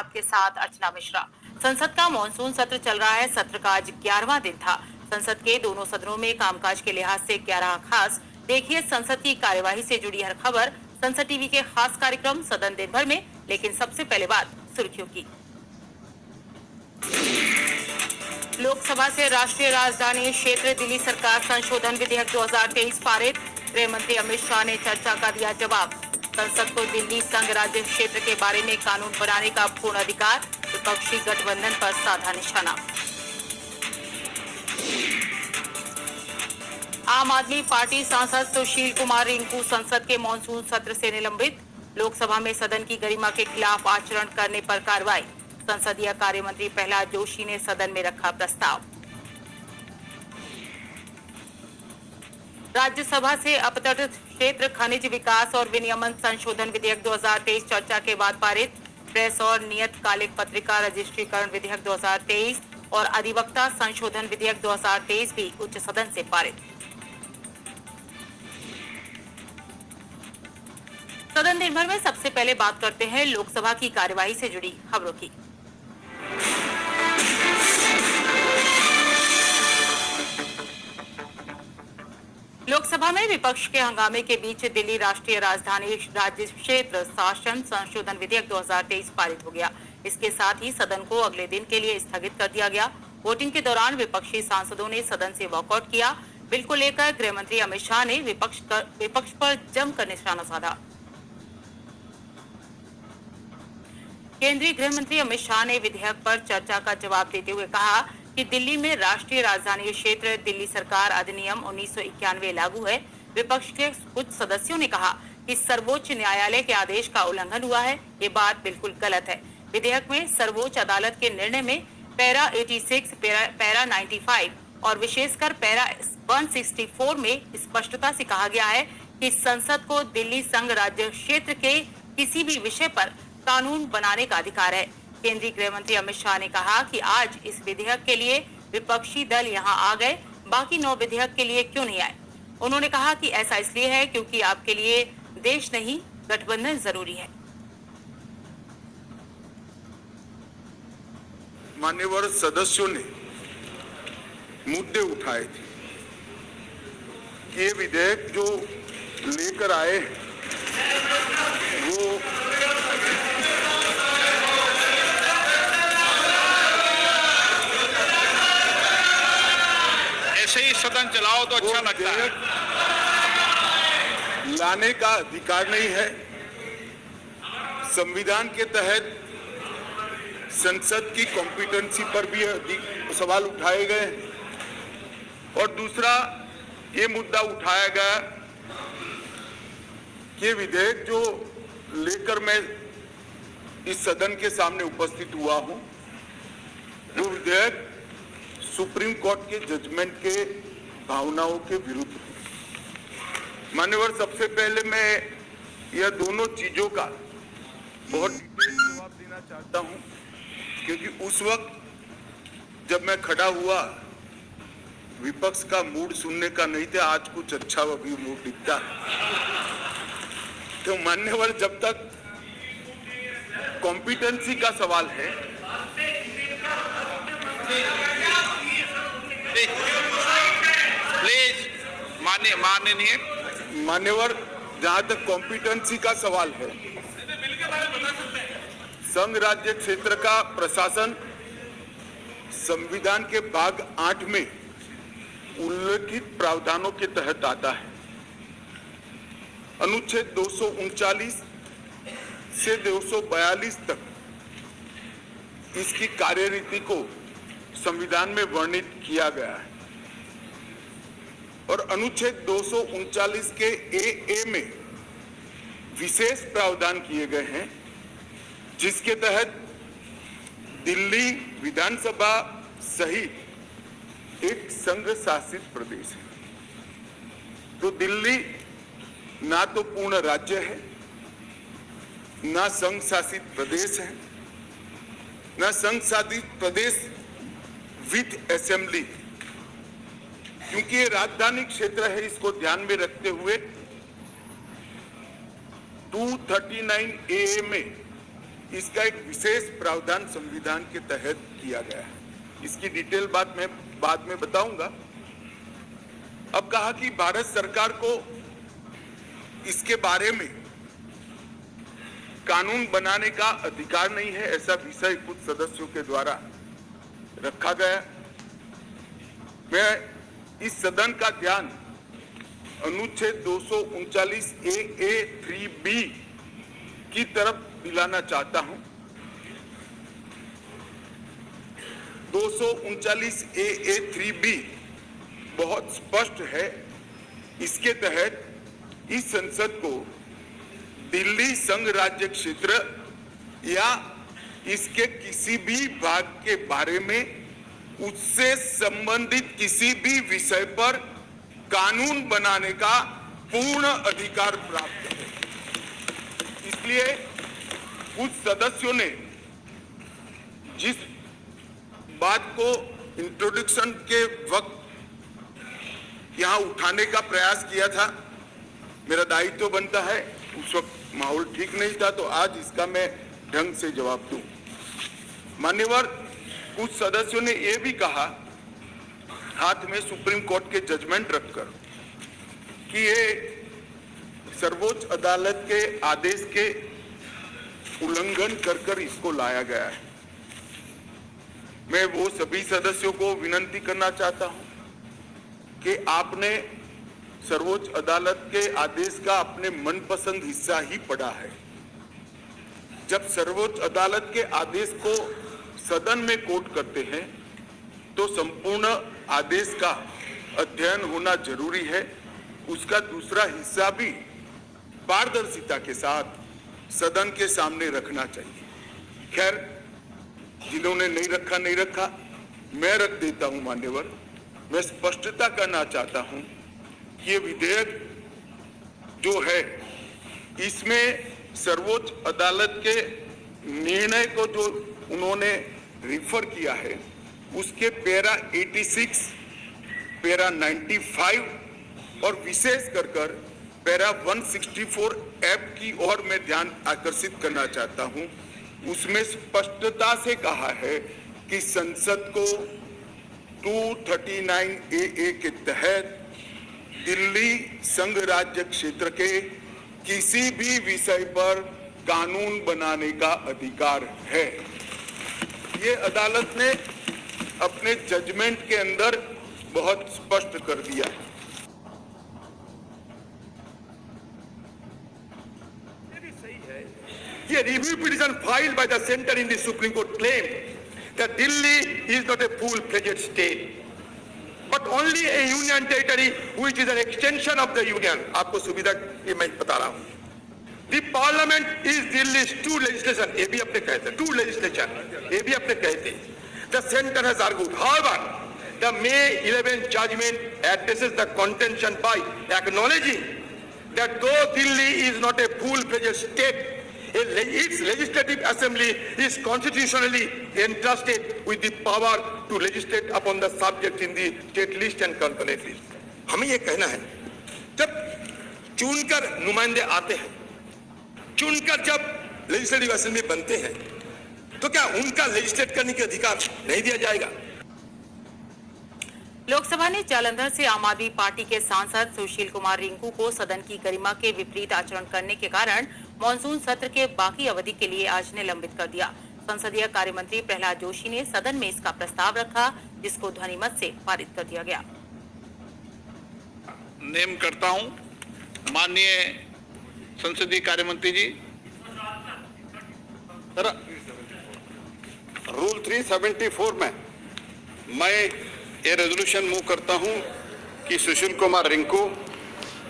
आपके साथ अर्चना मिश्रा। संसद का मॉनसून सत्र चल रहा है। सत्र का आज 11वां दिन था। संसद के दोनों सदनों में कामकाज के लिहाज से 11 खास। देखिए संसद की कार्यवाही से जुड़ी हर खबर संसद टीवी के खास कार्यक्रम सदन दिन भर में। लेकिन सबसे पहले बात सुर्खियों की। लोकसभा से राष्ट्रीय राजधानी क्षेत्र दिल्ली सरकार संशोधन विधेयक 2023 पारित। गृह मंत्री अमित शाह ने चर्चा का दिया जवाब। संसद को दिल्ली संघ राज्य क्षेत्र के बारे में कानून बनाने का पूर्ण अधिकार। विपक्षी गठबंधन पर साधा निशाना। आम आदमी पार्टी सांसद सुशील कुमार रिंकू संसद के मॉनसून सत्र से निलंबित। लोकसभा में सदन की गरिमा के खिलाफ आचरण करने पर कार्रवाई। संसदीय कार्य मंत्री प्रहलाद जोशी ने सदन में रखा प्रस्ताव। राज्यसभा से अपतट क्षेत्र खनिज विकास और विनियमन संशोधन विधेयक 2023 चर्चा के बाद पारित। प्रेस और नियतकालिक पत्रिका रजिस्ट्रीकरण विधेयक 2023 और अधिवक्ता संशोधन विधेयक 2023 भी उच्च सदन से पारित। सदन दिन भर में सबसे पहले बात करते हैं लोकसभा की कार्यवाही से जुड़ी खबरों की। लोकसभा में विपक्ष के हंगामे के बीच दिल्ली राष्ट्रीय राजधानी राज्य क्षेत्र शासन संशोधन विधेयक 2023 पारित हो गया। इसके साथ ही सदन को अगले दिन के लिए स्थगित कर दिया गया। वोटिंग के दौरान विपक्षी सांसदों ने सदन से वॉकआउट किया। बिल को लेकर गृह मंत्री अमित शाह ने विपक्ष पर जमकर निशाना साधा। केंद्रीय गृह मंत्री अमित शाह ने विधेयक पर चर्चा का जवाब देते हुए कहा कि दिल्ली में राष्ट्रीय राजधानी क्षेत्र दिल्ली सरकार अधिनियम 1991 लागू है। विपक्ष के कुछ सदस्यों ने कहा कि सर्वोच्च न्यायालय के आदेश का उल्लंघन हुआ है। ये बात बिल्कुल गलत है। विधेयक में सर्वोच्च अदालत के निर्णय में पैरा 86, पैरा 95 और विशेषकर पैरा 164 में स्पष्टता से कहा गया है कि संसद को दिल्ली संघ राज्य क्षेत्र के किसी भी विषय पर कानून बनाने का अधिकार है। केंद्रीय गृह मंत्री अमित शाह ने कहा कि आज इस विधेयक के लिए विपक्षी दल यहां आ गए, बाकी 9 विधेयक के लिए क्यों नहीं आए। उन्होंने कहा कि ऐसा इसलिए है क्योंकि आपके लिए देश नहीं गठबंधन जरूरी है। मान्यवर सदस्यों ने मुद्दे उठाए थे कि ये विधेयक जो लेकर आए वो ऐसे ही सदन चलाओ तो अच्छा लगता है। लाने का अधिकार नहीं है। संविधान के तहत संसद की कॉम्पिटेंसी पर भी सवाल उठाए गए और दूसरा ये मुद्दा उठाया गया कि विधेयक जो लेकर मैं इस सदन के सामने उपस्थित हुआ हूं वो विधेयक सुप्रीम कोर्ट के जजमेंट के भावनाओं के विरुद्ध है। मान्यवर, सबसे पहले मैं यह दोनों चीजों का बहुत डिटेल जवाब देना चाहता हूं क्योंकि उस वक्त जब मैं खड़ा हुआ विपक्ष का मूड सुनने का नहीं था। आज कुछ अच्छा भी मूड दिखता तो मान्यवर, जब तक कॉम्पिटेंसी का सवाल है प्लीज मान्यवर, जहां तक कॉम्पिटेंसी का सवाल है, संघ राज्य क्षेत्र का प्रशासन संविधान के भाग 8 में उल्लेखित प्रावधानों के तहत आता है। अनुच्छेद 239 से 242 तक इसकी कार्यरीति को संविधान में वर्णित किया गया है और अनुच्छेद 239 के ए में विशेष प्रावधान किए गए हैं जिसके तहत दिल्ली विधानसभा सहित एक संघ शासित प्रदेश है। तो दिल्ली ना तो पूर्ण राज्य है, ना संघ शासित प्रदेश है, ना संघ शासित प्रदेश विथ असेंबली। क्योंकि ये राजधानी क्षेत्र है, इसको ध्यान में रखते हुए 239A में इसका एक विशेष प्रावधान संविधान के तहत किया गया है। इसकी डिटेल बात मैं बाद में बताऊंगा। अब कहा कि भारत सरकार को इसके बारे में कानून बनाने का अधिकार नहीं है, ऐसा विषय कुछ सदस्यों के द्वारा रखा गया। मैं इस सदन का ध्यान अनुच्छेद 239 AA3B की तरफ दिलाना चाहता हूं। 239 AA3B बहुत स्पष्ट है। इसके तहत इस संसद को दिल्ली संघ राज्य क्षेत्र या इसके किसी भी भाग के बारे में उससे संबंधित किसी भी विषय पर कानून बनाने का पूर्ण अधिकार प्राप्त है। इसलिए कुछ सदस्यों ने जिस बात को इंट्रोडक्शन के वक्त यहां उठाने का प्रयास किया था, मेरा दायित्व बनता है, उस वक्त माहौल ठीक नहीं था, तो आज इसका मैं ढंग से जवाब दूं। मान्यवर, कुछ सदस्यों ने यह भी कहा हाथ में सुप्रीम कोर्ट के जजमेंट रखकर कि ये सर्वोच्च अदालत के आदेश के उल्लंघन कर इसको लाया गया है। मैं वो सभी सदस्यों को विनती करना चाहता हूं कि आपने सर्वोच्च अदालत के आदेश का अपने मनपसंद हिस्सा ही पढ़ा है। जब सर्वोच्च अदालत के आदेश को सदन में कोट करते हैं तो संपूर्ण आदेश का अध्ययन होना जरूरी है। उसका दूसरा हिस्सा भी पारदर्शिता के साथ सदन के सामने रखना चाहिए। खैर, जिन्होंने नहीं रखा, मैं रख देता हूं। मान्यवर, मैं स्पष्टता करना चाहता हूं कि ये विधेयक जो है इसमें सर्वोच्च अदालत के निर्णय को जो उन्होंने रिफर किया है उसके पैरा 86, पैरा 95 और विशेष कर पैरा 164F की ओर मैं ध्यान आकर्षित करना चाहता हूं। उसमें स्पष्टता से कहा है कि संसद को 239 AA के तहत दिल्ली संघ राज्य क्षेत्र के किसी भी विषय पर कानून बनाने का अधिकार है। ये अदालत ने अपने जजमेंट के अंदर बहुत स्पष्ट कर दिया है। A review petition filed by the center in the Supreme Court claimed that Delhi is not a full-fledged state, but only a union territory which is an extension of the union. आपको सुविधा ये मैं बता रहा हूँ। The parliament is Delhi's two legislation. ये भी अपने कहते, two legislation. ये भी अपने कहते। The center has argued, however, the May 11 judgment addresses the contention by acknowledging that though Delhi is not a full-fledged state, its legislative assembly is constitutionally entrusted with the power to legislate upon the subject in the state list and concurrent list. हमें ये कहना है, जब चुनकर नुमाइंदे आते हैं, चुनकर जब लेजिस्लेटिव असेंबली बनते हैं, तो क्या उनका लेजिस्लेट करने के अधिकार नहीं दिया जाएगा? लोकसभा ने जालंधर से आम आदमी पार्टी के सांसद सुशील कुमार रिंकू को सदन की गरिमा के विपरीत आचरण करने के कारण मॉनसून सत्र के बाकी अवधि के लिए आज निलंबित कर दिया। संसदीय कार्य मंत्री प्रहलाद जोशी ने सदन में इसका प्रस्ताव रखा, जिसको ध्वनिमत से पारित कर दिया गया। नेम करता हूं माननीय संसदीय कार्य मंत्री जी। रूल 374 में मैं ये रेजोल्यूशन मूव करता हूं कि सुशील कुमार रिंकू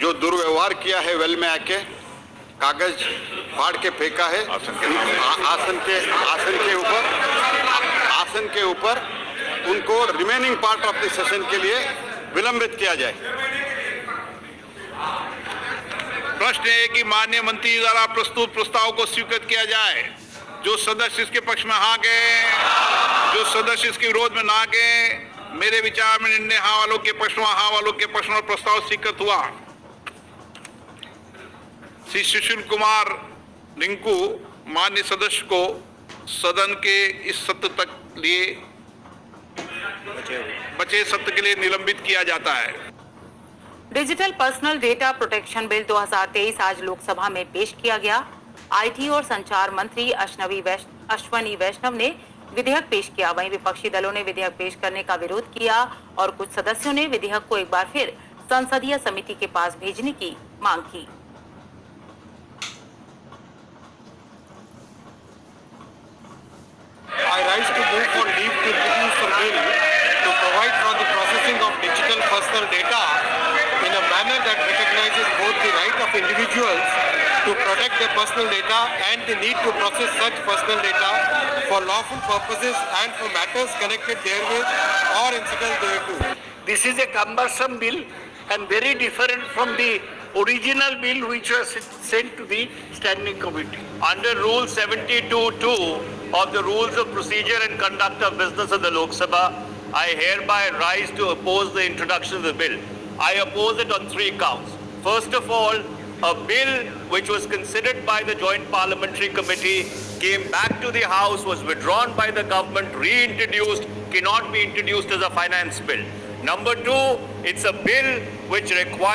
जो दुर्व्यवहार किया है वेल में आके कागज फाड़ के फेंका है आसन के ऊपर उनको remaining part of the session के लिए विलंबित किया जाए। प्रश्न है कि माननीय मंत्री द्वारा प्रस्तुत प्रस्ताव को स्वीकृत किया जाए। जो सदस्य इसके पक्ष में हाँ गए, जो सदस्य इसके विरोध में ना गए, मेरे विचार में निर्णय हाँ वालों के पक्ष में, हाँ वालों के पक्ष में प्रस्ताव स्वीकृत हुआ। श्री सुशील कुमार रिंकू माननीय सदस्य को सदन के इस सत्र तक लिए बचे सत्र के लिए निलंबित किया जाता है। Digital personal data protection bill 2023 आज लोकसभा में पेश किया गया। आईटी और संचार मंत्री अश्वनी वैष्णव ने विधेयक पेश किया। वहीं विपक्षी दलों ने विधेयक पेश करने का विरोध किया और कुछ सदस्यों ने विधेयक को एक बार फिर संसदीय समिति के पास भेजने की मांग की। I rise to move for leave to introduce a bill to provide for the processing of digital personal data in a manner that recognizes both the right of individuals to protect their personal data and the need to process such personal data for lawful purposes and for matters connected therewith or incidental thereto. This is a cumbersome bill and very different from the original bill which was sent to the standing committee. Under Rule 72(2) of the Rules of Procedure and Conduct of Business of the Lok Sabha, I hereby rise to oppose the introduction of the bill. I oppose it on 3 counts. First of all, a bill which was considered by the Joint Parliamentary Committee came back to the House, was withdrawn by the government, reintroduced, cannot be introduced as a finance bill. Number 2, it's a bill which requires